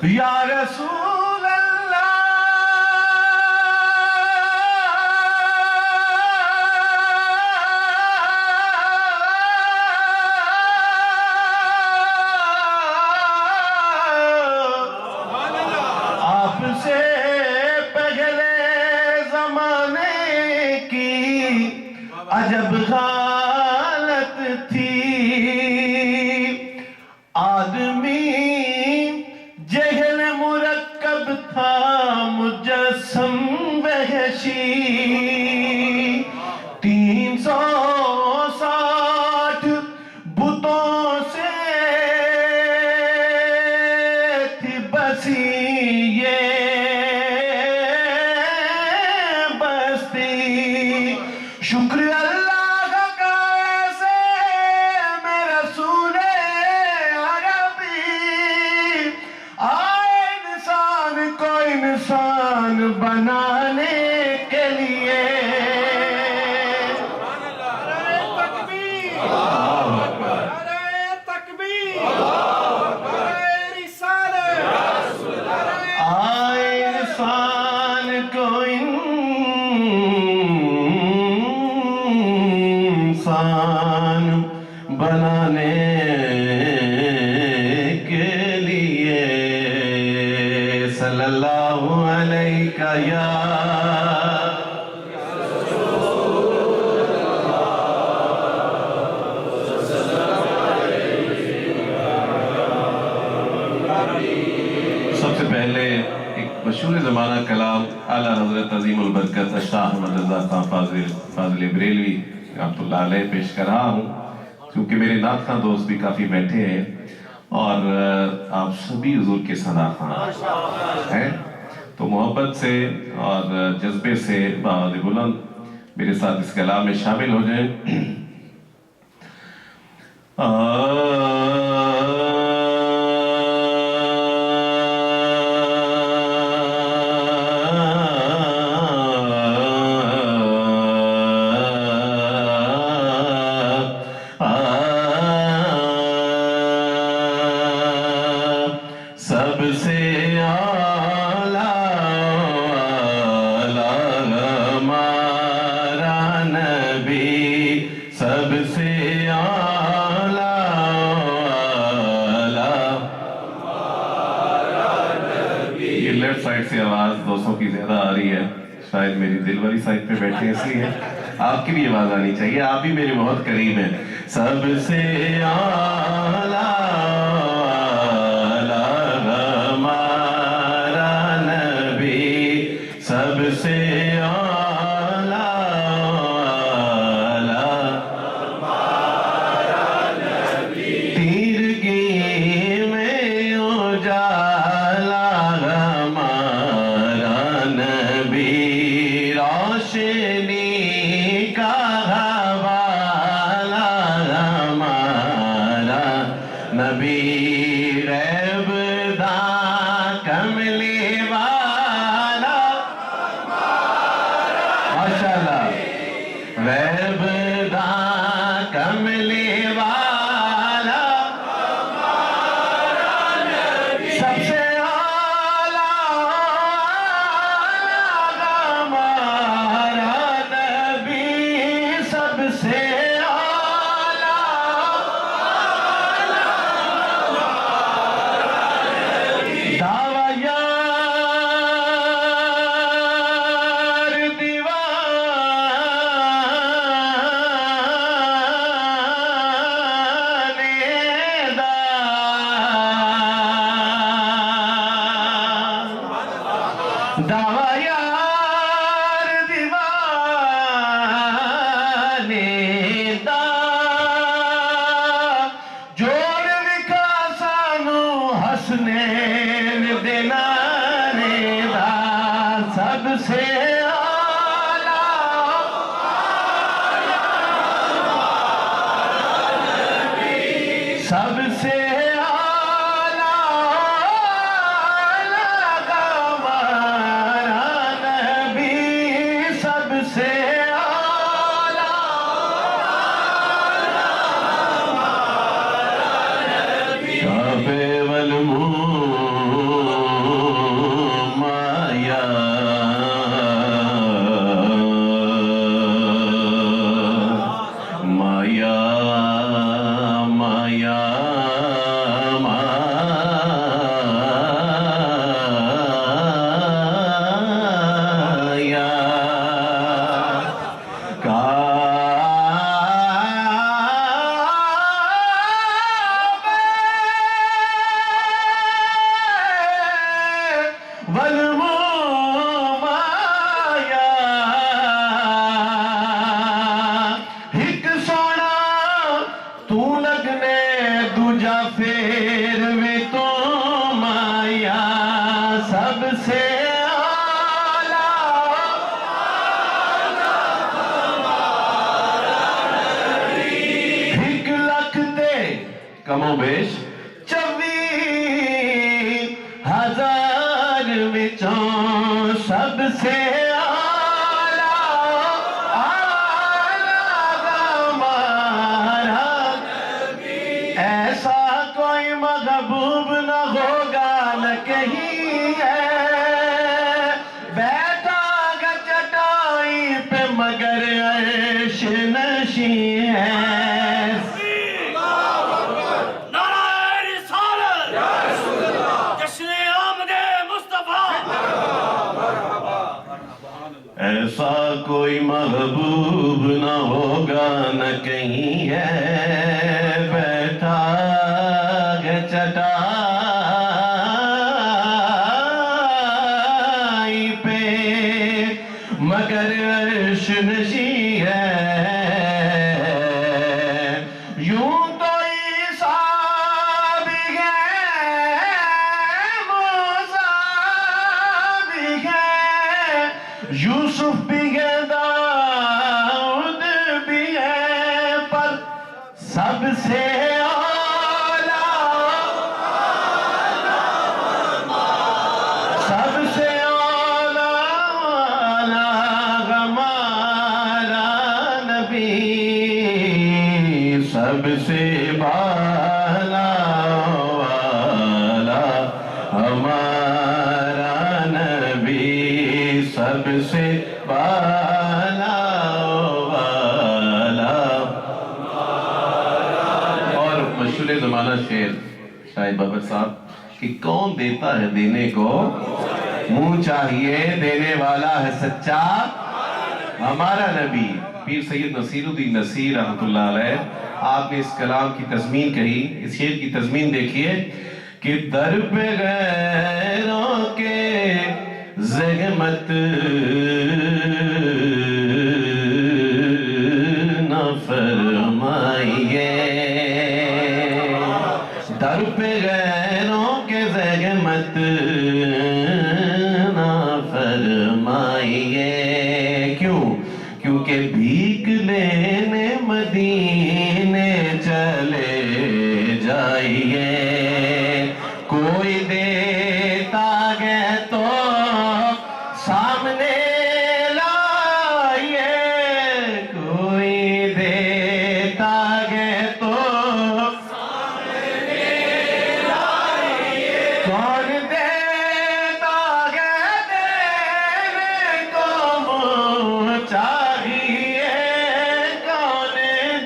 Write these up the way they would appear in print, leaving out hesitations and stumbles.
یا رسول اللہ آپ سے پہلے زمانے کی عجب حالت تھی، آدمی جہل مرکب تھا مجسم وحشی، 360 بتوں سے تھی بسی یہ بستی، شکر اللہ کا ایسے میں رسول عربی آئے انسان کو انسان بنانے کے لیے۔ آئے انسان کو انسان بنانے کے لیے، صلی اللہ علیہ یا سب سے پہلے ایک مشہور زمانہ کلام اعلیٰ حضرت عظیم البرکت شاہ احمد رضا خان فاضل بریلوی رحمۃ اللہ علیہ پیش کر رہا ہوں، کیونکہ میرے نعت خواں دوست بھی کافی بیٹھے ہیں اور آپ سبھی حضور کے ثنا خواں ہیں، تو محبت سے اور جذبے سے بآواز بلند میرے ساتھ اس کلام میں شامل ہو جائیں۔ سب سے ہمارا نبی، سب سے یہ لیفٹ سائڈ سے آواز دوستوں کی زیادہ آ رہی ہے، شاید میری دل والی سائڈ پہ بیٹھے ہیں، اس لیے آپ کی بھی آواز آنی چاہیے، آپ بھی میرے بہت قریب ہیں۔ سب سے سب سے تیرگی میں اجالا ہمارا نبی، روشنی کا حوالہ ہمارا نبی، غیب داں کملی غیب داں کملی والا سب سے اعلیٰ ہمارا نبی، سب سے دعویٰ یار دیوانے دا، جوڑ وکھا سانو حسنین دینانے دا، سب سے اعلیٰ سب سے والموت کمو بیش 24,000 وچوں سب سے ہمارا ایسا کوئی محبوب نہ ہوگا نہ کہیں ہے بیٹھا گا چٹائی پہ مگر عرش نشیں ہے ایسا کوئی محبوب نہ ہوگا نہ کہیں ہے بیٹھا ہے چٹائی پہ مگر عرش نشیں ہے یوں تو عیسیٰ بھی ہے موسیٰ بھی ہے یوسف بھی ہے داؤد بھی ہے پر سب سے اعلیٰ سب سے اعلیٰ ہمارا نبی سب سے بالا والا ہمارا نبی سب سے بالا والا اور مشہور زمانہ شعر شاہد بابر صاحب کہ کون دیتا ہے دینے کو منہ چاہیے دینے والا ہے سچا ہمارا نبی پیر سید نصیر الدین نصیر رحمۃ اللہ علیہ آپ نے اس کلام کی تضمین کہی اس شعر کی تضمین دیکھیے کہ در پہ غیروں کے زحمت نہ فرمائیے در پہ غیروں کے زحمت نہ فرمائیے کیوں کیونکہ بھیک لینے مدینے چلے جائیے کوئی دیتا گے تو سامنے لائیے کوئی دیتا گے تو سامنے لائیے کون دیتا گے دینے کو منہ چاہیے کون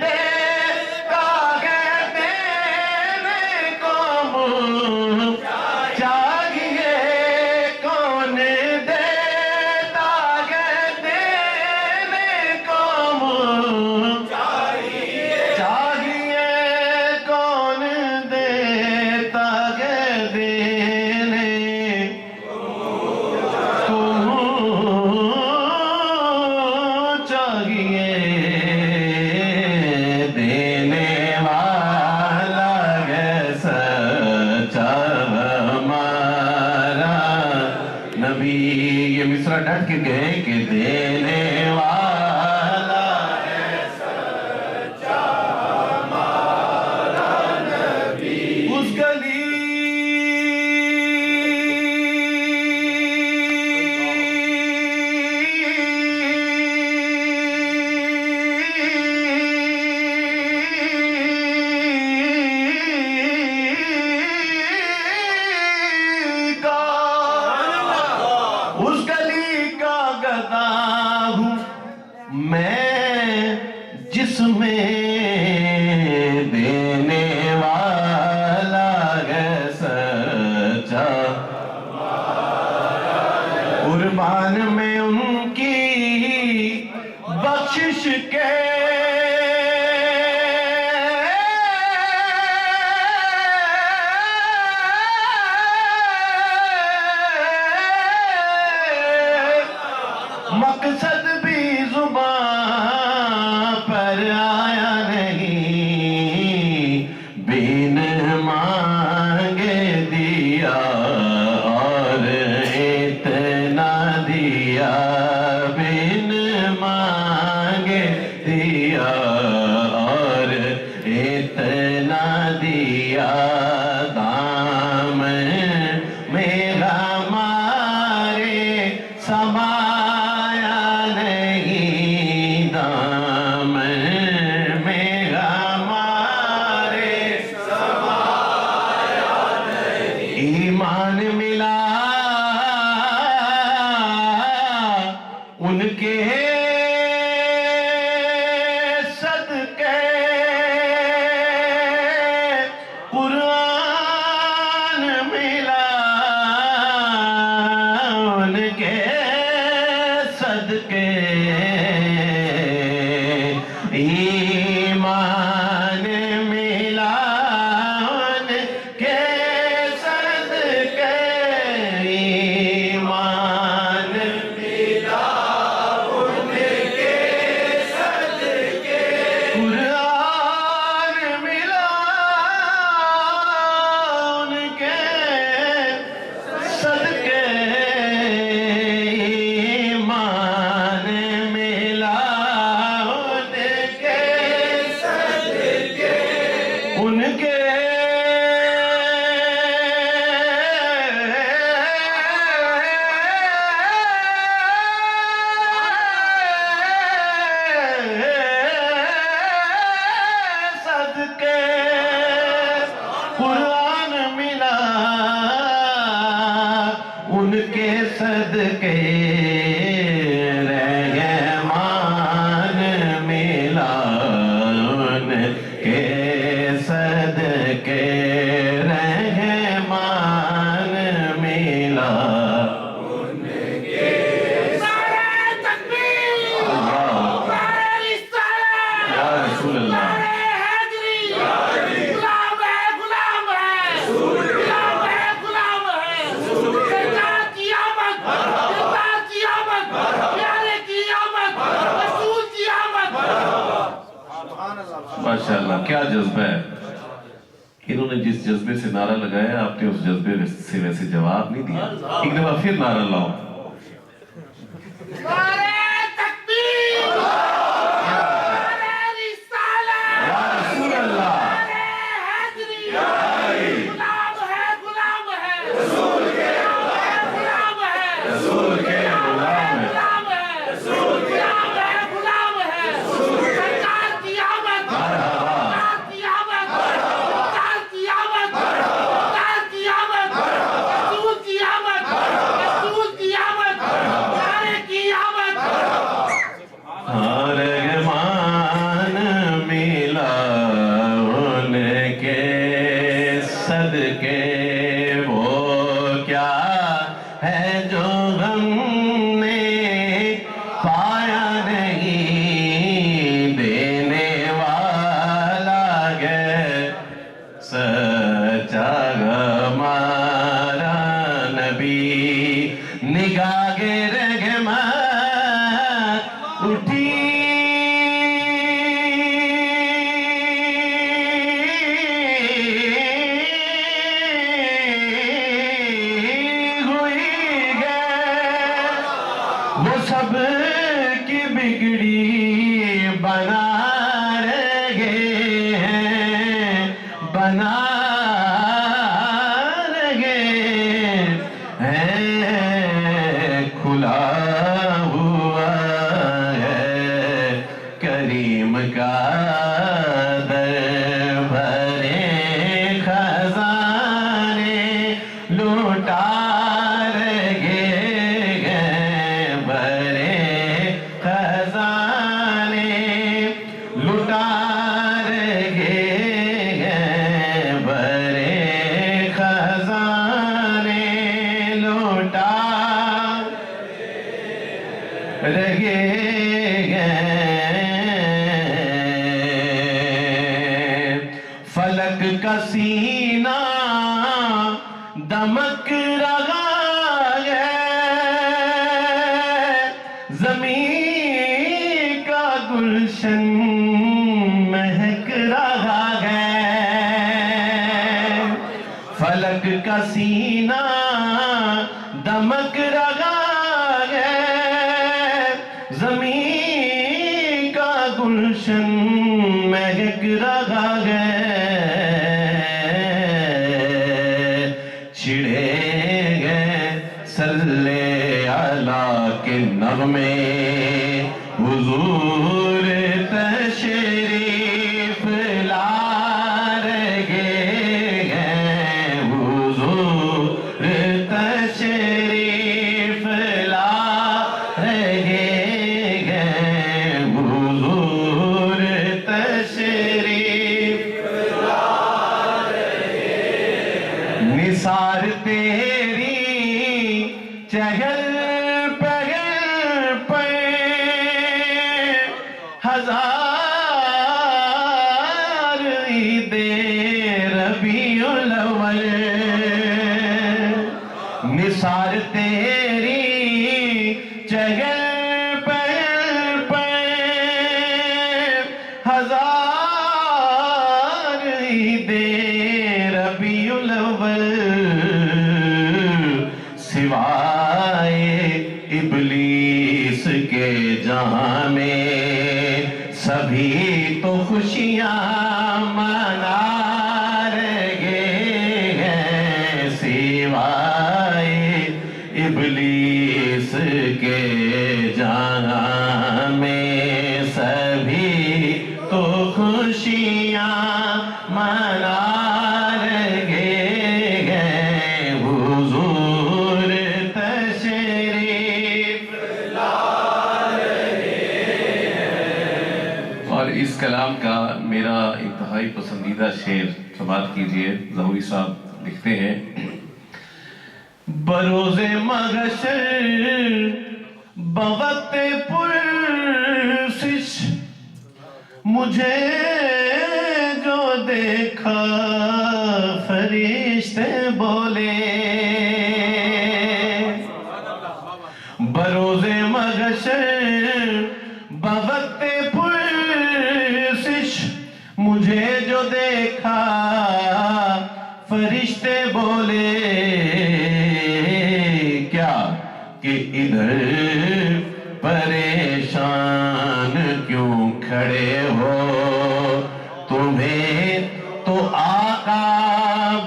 دیتا گے دینے کو منہ چاہیے کون دیتا گے دینے کو منہ چاہیے کون دیتا گے دینے کو منہ چاہیے دینے والا ہے سچا ہمارا نبی یہ مصرع ڈٹ کے گئے کہ دینے والا ہے سچا ہمارا نبی اس گلی اس گلی کا گدا ہوں میں جس میں دینے والا کے صدقے رحمان ملا، ان کے صدقے رحمان ملا، ماشاءاللہ کیا جذبہ ہے. انہوں نے جس جذبے سے نعرہ لگایا آپ نے اس جذبے سے ویسے جواب نہیں دیا. ایک دفعہ پھر نعرہ لاؤ. وہ سب کی بگڑی بنا رہے ہیں، بنا رہے ہیں. کھلا ہوا ہے کریم کا در، بھرے خزانے لوٹا فلک کا سینہ دمک رہا ہے، زمین کا گلشن مہک رہا ہے. فلک کا سینہ دمک رہا ہے، زمین کا گلشن مہک رہا ہے. چھڑے گئے صلی اللہ کے نغمے، حضور تشریف لا رہے ہیں، حضور تشریف لا رہے ہیں، حضور تشریف لا رہے ہیں. نثار تیری چہل پہل پہ ہزار عید ربیع الاول. نثار تیری چہل پہل پہ ہزار عید ربیع الاول. سوائے ابلیس کے جہاں میں سبھی تو خوشیاں منا رہے ہیں، سوائے ابلیس کے جہاں میں سبھی تو خوشیاں منا رہے ہیں. میرا انتہائی پسندیدہ شعر سماعت کیجئے. ظہوری صاحب لکھتے ہیں: بروز محشر بوقت پرسش مجھے جو دیکھا فرشتے بولے. بروز محشر بوقت پرسش مجھے جو دیکھا فرشتے بولے. کیا کہ ادھر پریشان کیوں کھڑے ہو، تمہیں تو آقا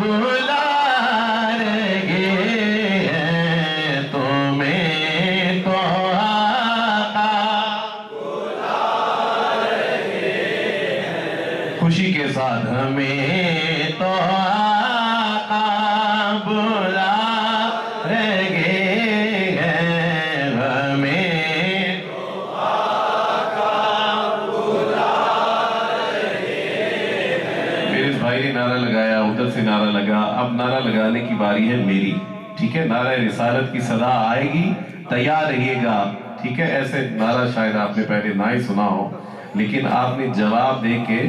بلا رہے ہیں، تمہیں تو آقا بلا رہے ہیں. خوشی کے ساتھ ہمیں تو آقا بلا رہے ہیں، ہمیں تو آقا بلا رہے ہیں. میرے اس بھائی نے نعرہ لگایا، ادھر سے نعرہ لگا، اب نعرہ لگانے کی باری ہے میری. ٹھیک ہے، نعرہ رسالت کی صدا آئے گی، تیار رہیے گا. ٹھیک ہے، ایسے نعرہ شاید آپ نے پہلے نہ ہی سنا ہو، لیکن آپ نے جواب دے کے